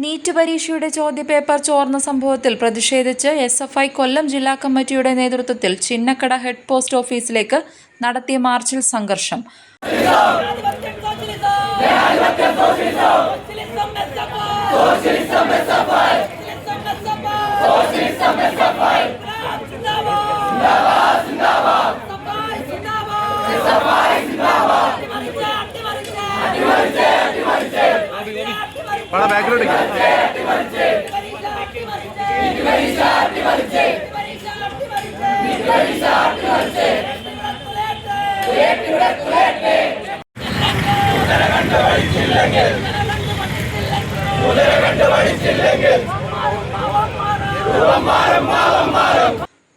NEET പരീക്ഷയുടെ ചോദ്യപേപ്പർ ചോർന്ന സംഭവത്തിൽ പ്രതിഷേധിച്ച് SFI കൊല്ലം ജില്ലാ കമ്മിറ്റിയുടെ നേതൃത്വത്തിൽ ചിന്നക്കട ഹെഡ് പോസ്റ്റ് ഓഫീസിലേക്ക് നടത്തിയ മാർച്ചിൽ സംഘർഷം.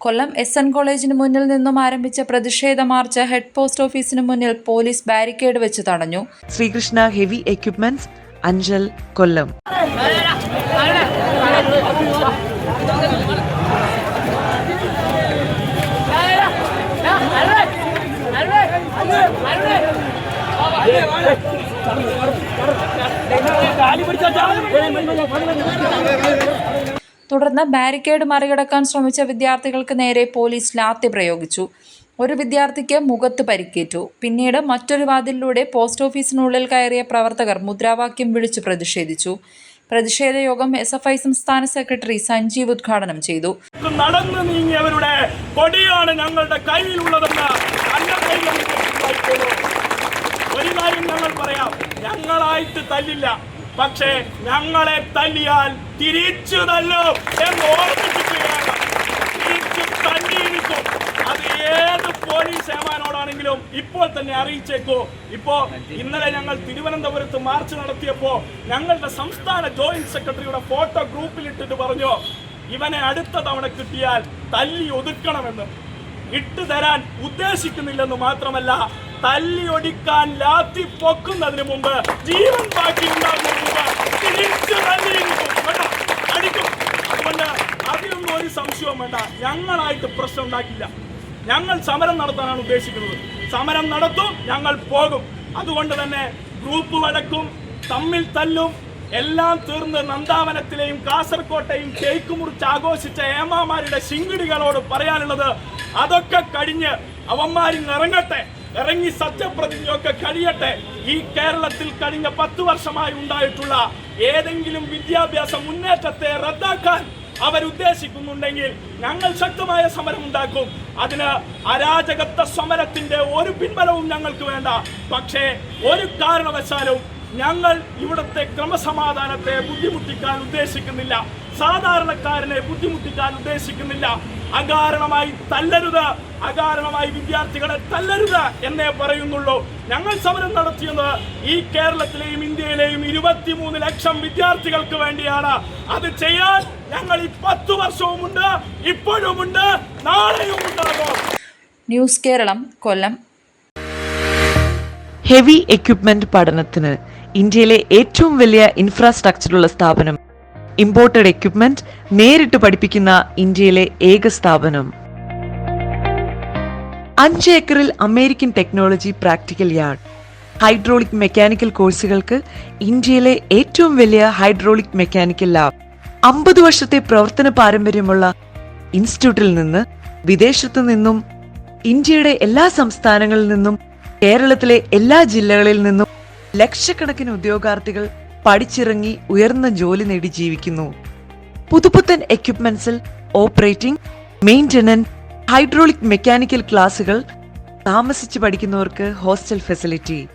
കൊല്ലം SN കോളേജിന് മുന്നിൽ നിന്നും ആരംഭിച്ച പ്രതിഷേധ മാർച്ച് ഹെഡ് പോസ്റ്റ് ഓഫീസിന് മുന്നിൽ പോലീസ് ബാരിക്കേഡ് വെച്ച് തടഞ്ഞു. ശ്രീകൃഷ്ണ ഹെവി എക്യുപ്മെന്റ്സ്, അഞ്ചൽ, കൊല്ലം. തുടർന്ന് ബാരിക്കേഡ് മറികടക്കാൻ ശ്രമിച്ച വിദ്യാർത്ഥികൾക്ക് നേരെ പോലീസ് ലാത്തി പ്രയോഗിച്ചു. ഒരു വിദ്യാർത്ഥിക്ക് മുഖത്ത് പരിക്കേറ്റു. പിന്നീട് മറ്റൊരു വാതിലിലൂടെ പോസ്റ്റ് ഓഫീസിനുള്ളിൽ കയറിയ പ്രവർത്തകർ മുദ്രാവാക്യം വിളിച്ചു പ്രതിഷേധിച്ചു. പ്രതിഷേധ യോഗം SFI സംസ്ഥാന സെക്രട്ടറി സഞ്ജീവ് ഉദ്ഘാടനം ചെയ്തു. നടന്നു നീങ്ങിയവരുടെ കൊടിയാണ് ഞങ്ങളുടെ കയ്യിലുള്ളതെന്ന് ഒരു കാര്യം ഞങ്ങൾ പറയാം, ഞങ്ങളായിട്ട് തല്ലില്ല, പക്ഷേ ഞങ്ങളെ തല്ലിയാൽ തിരിച്ചു തല്ലും എന്ന് ഓർമ്മിപ്പിക്കുകയാണ്. തിരിച്ചു തല്ലിയിരിക്കും. അത് ഏത് പോലീസ് സേവാനോടാണെങ്കിലും ഇപ്പോൾ തന്നെ അറിയിച്ചേക്കോ. ഇന്നലെ ഞങ്ങൾ തിരുവനന്തപുരത്ത് മാർച്ച് നടത്തിയപ്പോൾ ഞങ്ങളുടെ സംസ്ഥാന ജോയിന്റ് സെക്രട്ടറിയുടെ ഫോട്ടോ ഗ്രൂപ്പിലിട്ടിട്ട് പറഞ്ഞു, ഇവനെ അടുത്ത തവണ കിട്ടിയാൽ തല്ലി ഒതുക്കണമെന്ന്. ഇട്ടുതരാൻ ഉദ്ദേശിക്കുന്നില്ലെന്ന് മാത്രമല്ല, തല്ലി ഒടിക്കാൻ ലാത്തി പൊക്കുന്നതിന് മുമ്പ്, ജീവൻ ബാക്കി ഉണ്ടാകുന്നതിന് മുമ്പ് തിരിച്ചു തല്ലിയിരിക്കും, അടിക്കും. അതുകൊണ്ട് അതിലൊന്നും ഒരു സംശയവും വേണ്ട. ഞങ്ങളായിട്ട് പ്രശ്നം ഉണ്ടാക്കില്ല. ഞങ്ങൾ സമരം നടത്താനാണ് ഉദ്ദേശിക്കുന്നത്. സമരം നടത്തും, ഞങ്ങൾ പോകും. അതുകൊണ്ട് തന്നെ ഗ്രൂപ്പ് വഴക്കും തമ്മിൽ തല്ലും എല്ലാം തീർന്ന് നന്ദാവനത്തിലെയും കാസർകോട്ടെയും കേക്ക് മുറിച്ച് ആഘോഷിച്ച ഏമാമാരുടെ ശിങ്കിടികളോട് പറയാനുള്ളത്, അതൊക്കെ കഴിഞ്ഞ് അവന്മാരിന്ന് ഇറങ്ങി സത്യപ്രതിജ്ഞയൊക്കെ കഴിയട്ടെ. ഈ കേരളത്തിൽ കഴിഞ്ഞ 10 വർഷമായി ഉണ്ടായിട്ടുള്ള ഏതെങ്കിലും വിദ്യാഭ്യാസ മുന്നേറ്റത്തെ റദ്ദാക്കാൻ അവരുദ്ദേശിക്കുന്നുണ്ടെങ്കിൽ ഞങ്ങൾ ശക്തമായ സമരം ഉണ്ടാക്കും. അതിന് അരാജകത്വ സമരത്തിന്റെ ഒരു പിൻബലവും ഞങ്ങൾക്ക് വേണ്ട. പക്ഷേ ഒരു കാരണവശാലും ഞങ്ങൾ ഇവിടുത്തെ ക്രമസമാധാനത്തെ ബുദ്ധിമുട്ടിക്കാൻ ഉദ്ദേശിക്കുന്നില്ല. സാധാരണക്കാരനെ ബുദ്ധിമുട്ടിക്കാൻ ഉദ്ദേശിക്കുന്നില്ല. അകാരണമായി തല്ലരുത്, അകാരണമായി വിദ്യാർത്ഥികളെ തല്ലരുത് എന്നേ പറയുന്നുള്ളൂ. ഞങ്ങൾ സമരം നടത്തിയത് ഈ കേരളത്തിലെയും ഇന്ത്യയിലെയും 23 ലക്ഷം വിദ്യാർത്ഥികൾക്ക് വേണ്ടിയാണ്. അത് ചെയ്യാൻ ഞങ്ങൾ ഈ 10 വർഷവുമുണ്ട്, ഇപ്പോഴുമുണ്ട്, നാളെയും ഉണ്ടാകും. ന്യൂസ് കേരളം, കൊല്ലം. ഹെവി എക്യുപ്മെന്റ് പഠനത്തിന് ഇന്ത്യയിലെ ഏറ്റവും വലിയ ഇൻഫ്രാസ്ട്രക്ചറുള്ള സ്ഥാപനം. ഇമ്പോർട്ടഡ് എക്യുപ്മെന്റ് നേരിട്ട് പഠിപ്പിക്കുന്ന ഇന്ത്യയിലെ ഏക സ്ഥാപനം. 5 ഏക്കറിൽ American technology practical yard. Hydraulic mechanical കോഴ്സുകൾക്ക് ഇന്ത്യയിലെ ഏറ്റവും വലിയ ഹൈഡ്രോളിക് മെക്കാനിക്കൽ ലാബ്. 50 വർഷത്തെ പ്രവർത്തന പാരമ്പര്യമുള്ള ഇൻസ്റ്റിറ്റ്യൂട്ടിൽ നിന്ന് വിദേശത്തു നിന്നും ഇന്ത്യയുടെ എല്ലാ സംസ്ഥാനങ്ങളിൽ നിന്നും കേരളത്തിലെ എല്ലാ ജില്ലകളിൽ നിന്നും ലക്ഷക്കണക്കിന് ഉദ്യോഗാർത്ഥികൾ പഠിച്ചിറങ്ങി ഉയർന്ന ജോലി നേടി ജീവിക്കുന്നു. പുതുപുത്തൻ എക്യുപ്മെന്റ്സിൽ ഓപ്പറേറ്റിംഗ്, മെയിന്റനൻസ്, ഹൈഡ്രോളിക് മെക്കാനിക്കൽ ക്ലാസുകൾ, താമസിച്ച് പഠിക്കുന്നവർക്ക് ഹോസ്റ്റൽ ഫെസിലിറ്റി.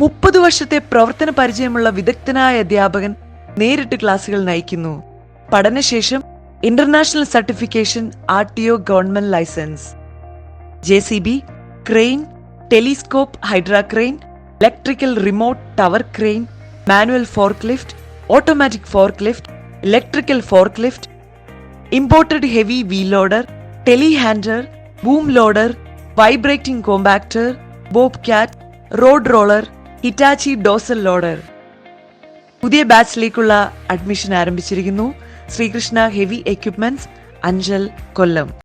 30 വർഷത്തെ പ്രവർത്തന പരിചയമുള്ള വിദഗ്ധനായ അധ്യാപകൻ നേരിട്ട് ക്ലാസുകൾ നയിക്കുന്നു. പഠനശേഷം international certification, RTO government licence. JCB, crane, telescope hydra crane, electrical remote tower crane, manual forklift, automatic forklift, electrical forklift, imported heavy wheel loader, telehandler, boom loader, vibrating compactor, Bobcat, road roller, Hitachi dozer loader. പുതിയ ബാച്ചിലേക്കുള്ള admission ആരംഭിച്ചിരിക്കുന്നു. Sreekrishna heavy equipments, Anchal, കൊല്ലം.